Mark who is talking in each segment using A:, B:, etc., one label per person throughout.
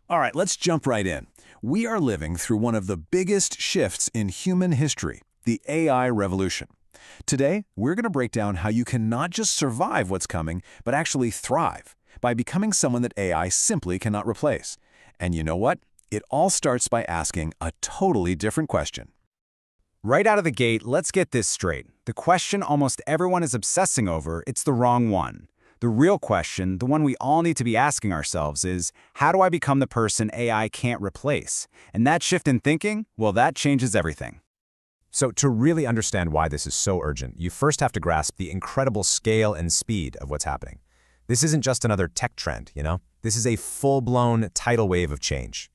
A: All right, let's jump right in. We are living through one of the biggest shifts in human history, the AI revolution. Today, we're going to break down how you can not just survive what's coming, but actually thrive by becoming someone that AI simply cannot replace. And you know what? It all starts by asking a totally different question.
B: Right out of the gate, let's get this straight. The question almost everyone is obsessing over, it's the wrong one. The real question, the one we all need to be asking ourselves is, how do I become the person AI can't replace? And that shift in thinking, well, that changes everything.
C: So to really understand why this is so urgent, you first have to grasp the incredible scale and speed of what's happening. This isn't just another tech trend, you know? This is a full-blown tidal wave of change.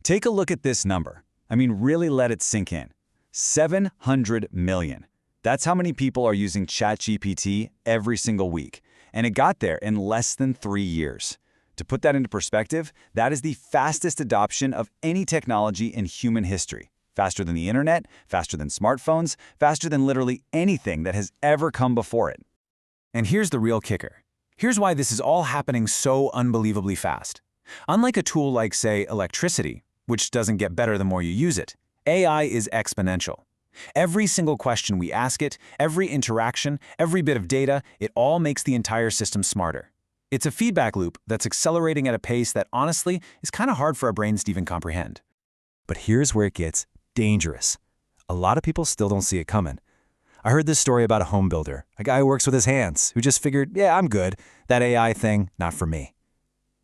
B: Take a look at this number. I mean, really let it sink in. 700 million. That's how many people are using ChatGPT every single week. And it got there in less than 3 years. To put that into perspective, that is the fastest adoption of any technology in human history. Faster than the internet, faster than smartphones, faster than literally anything that has ever come before it.
D: And here's the real kicker. Here's why this is all happening so unbelievably fast. Unlike a tool like, say, electricity, which doesn't get better the more you use it, AI is exponential. Every single question we ask it, every interaction, every bit of data, it all makes the entire system smarter. It's a feedback loop that's accelerating at a pace that honestly is kind of hard for our brains to even comprehend.
C: But here's where it gets dangerous. A lot of people still don't see it coming. I heard this story about a home builder, a guy who works with his hands, who just figured, yeah, I'm good. That AI thing, not for me.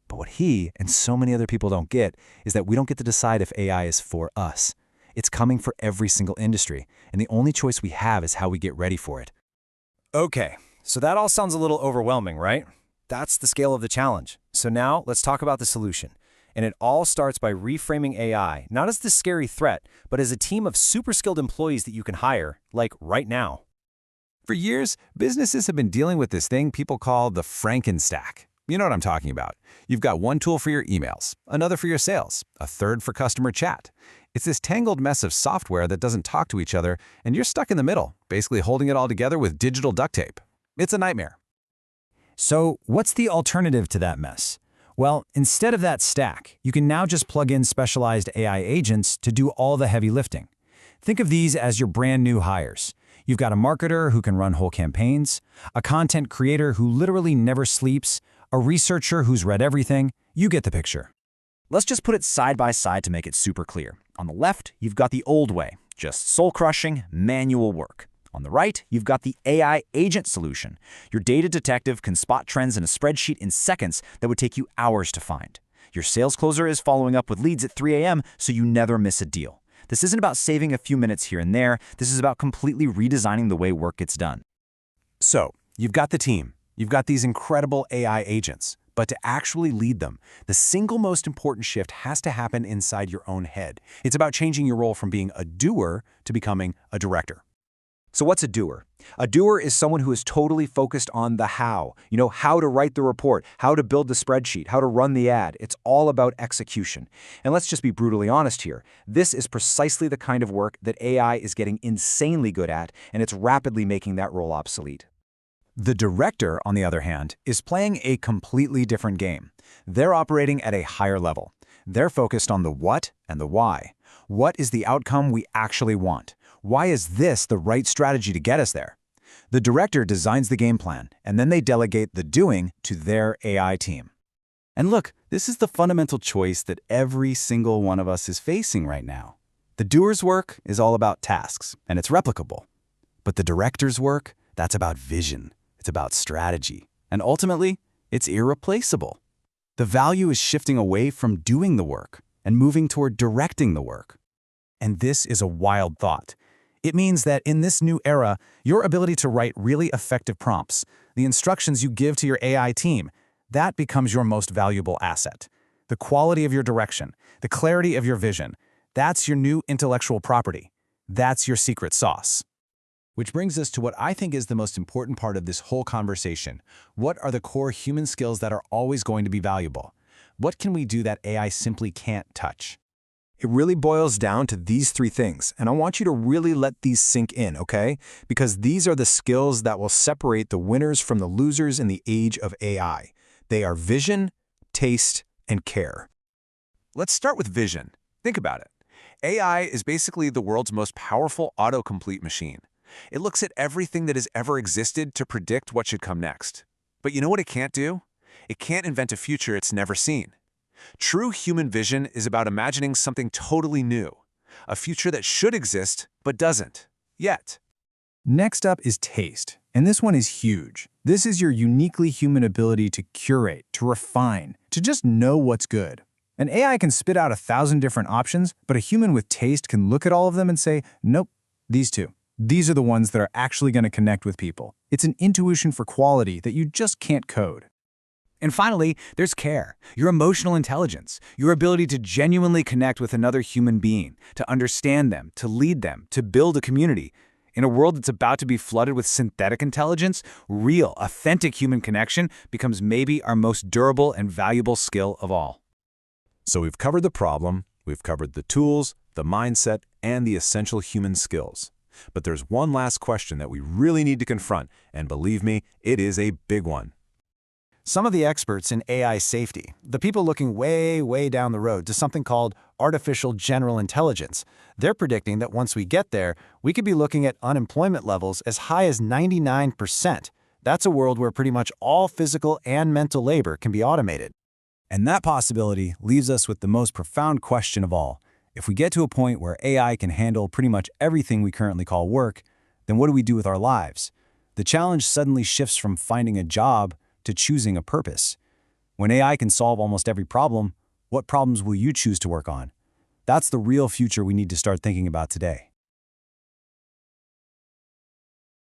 C: But what he and so many other people don't get is that we don't get to decide if AI is for us. It's coming for every single industry, and the only choice we have is how we get ready for it.
E: Okay, so that all sounds a little overwhelming, right? That's the scale of the challenge. So now let's talk about the solution. And it all starts by reframing AI, not as this scary threat, but as a team of super skilled employees that you can hire, like right now.
C: For years, businesses have been dealing with this thing people call the Frankenstack. You know what I'm talking about. You've got one tool for your emails, another for your sales, a third for customer chat. It's this tangled mess of software that doesn't talk to each other, and you're stuck in the middle, basically holding it all together with digital duct tape. It's a nightmare.
E: So what's the alternative to that mess? Well, instead of that stack, you can now just plug in specialized AI agents to do all the heavy lifting. Think of these as your brand new hires. You've got a marketer who can run whole campaigns, a content creator who literally never sleeps, a researcher who's read everything. You get the picture.
F: Let's just put it side by side to make it super clear. On the left, you've got the old way, just soul-crushing, manual work. On the right, you've got the AI agent solution. Your data detective can spot trends in a spreadsheet in seconds that would take you hours to find. Your sales closer is following up with leads at 3 a.m. so you never miss a deal. This isn't about saving a few minutes here and there. This is about completely redesigning the way work gets done.
C: So, you've got the team. You've got these incredible AI agents. But to actually lead them, the single most important shift has to happen inside your own head. It's about changing your role from being a doer to becoming a director.
F: So what's a doer? A doer is someone who is totally focused on the how. You know, how to write the report, how to build the spreadsheet, how to run the ad. It's all about execution. And let's just be brutally honest here. This is precisely the kind of work that AI is getting insanely good at, and it's rapidly making that role obsolete.
B: The director, on the other hand, is playing a completely different game. They're operating at a higher level. They're focused on the what and the why. What is the outcome we actually want? Why is this the right strategy to get us there? The director designs the game plan, and then they delegate the doing to their AI team. And look, this is the fundamental choice that every single one of us is facing right now. The doer's work is all about tasks, and it's replicable. But the director's work, that's about vision. It's about strategy. And ultimately, it's irreplaceable. The value is shifting away from doing the work and moving toward directing the work. And this is a wild thought. It means that in this new era, your ability to write really effective prompts, the instructions you give to your AI team, that becomes your most valuable asset. The quality of your direction, the clarity of your vision, that's your new intellectual property. That's your secret sauce. Which brings us to what I think is the most important part of this whole conversation. What are the core human skills that are always going to be valuable? What can we do that AI simply can't touch?
E: It really boils down to these three things, and I want you to really let these sink in, okay? Because these are the skills that will separate the winners from the losers in the age of AI. They are vision, taste, and care.
A: Let's start with vision. Think about it. AI is basically the world's most powerful autocomplete machine. It looks at everything that has ever existed to predict what should come next. But you know what it can't do? It can't invent a future it's never seen. True human vision is about imagining something totally new, a future that should exist but doesn't, yet.
E: Next up is taste, and this one is huge. This is your uniquely human ability to curate, to refine, to just know what's good. An AI can spit out 1,000 different options, but a human with taste can look at all of them and say, nope, these two. These are the ones that are actually going to connect with people. It's an intuition for quality that you just can't code.
D: And finally, there's care, your emotional intelligence, your ability to genuinely connect with another human being, to understand them, to lead them, to build a community. In a world that's about to be flooded with synthetic intelligence, real, authentic human connection becomes maybe our most durable and valuable skill of all.
A: So we've covered the problem, we've covered the tools, the mindset, and the essential human skills. But there's one last question that we really need to confront, and believe me, it is a big one.
B: Some of the experts in AI safety, the people looking way down the road to something called artificial general intelligence, they're predicting that once we get there, we could be looking at unemployment levels as high as 99%. That's a world where pretty much all physical and mental labor can be automated.
E: And that possibility leaves us with the most profound question of all. If we get to a point where AI can handle pretty much everything we currently call work, then what do we do with our lives? The challenge suddenly shifts from finding a job to choosing a purpose. When AI can solve almost every problem, what problems will you choose to work on? That's the real future we need to start thinking about today.